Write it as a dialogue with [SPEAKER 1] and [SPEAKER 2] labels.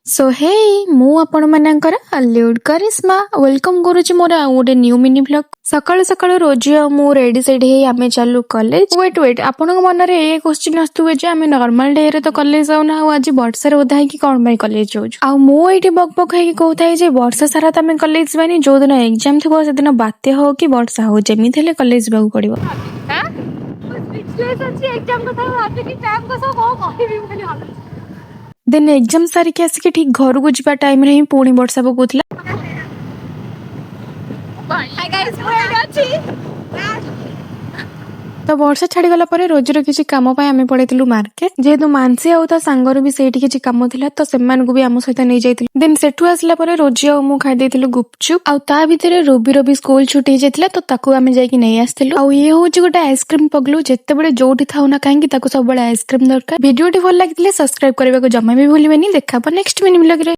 [SPEAKER 1] सो हे मु आपण मानकर हॉलीवुड करिश्मा वेलकम करूची मोर आ गोटे न्यू मिनी व्लॉग सकाळु सकाळु रोजी मु रेडी सेडी हे आमे चालू कॉलेज वेट आपण मन रे ए क्वेश्चन आस्तुवे जे आमे नॉर्मल डे रे तो कॉलेज जाऊ ना आज वर्षा रे ओदा कि कोन भाई कॉलेज जाऊ आ मु एठी बक बक हे कहताई जे वर्षा सारा त आमे कॉलेज जानी जो दिन एग्जाम थबो से दिन बाते हो कि वर्षा हो जेमी थेले कॉलेज जाऊ पड़िबो हां सिचुएशन छी एग्जाम को था आज की टाइम को सब हो कहबी खाली हाल देन एग्जाम सारिक आसिक ठीक घर को जावा टाइम रे ही पुणी वर्षा पकौला तो वर्षा छाड़ी गला परे रोजर किसी काम पाए आमे पड़ेतिलु मार्केट जेहेतु मानसी आउ ता सांगर भी सेठी किसी काम थिला तो सेमान को भी आम सहित नहीं जाइतिलु देन सेठु आसला परे रोजी आउ मु खाइ देतिलु गुपचुप आउ ता भितरे रोबी स्कूल छुट्टी जाइतिला तो ताकू आमे जाई कि नहीं आस्तिलु आउ ये होची गोटे आइसक्रीम पगलु जेते बेले जोठी थाउ ना काहे कि ताकू सब बेले आइसक्रीम दरकार वीडियो टी भल लागितले सब्सक्राइब करबा को जम्मा भी भूलिबेनी देखा पर नेक्स्ट मिनी व्लॉग रे।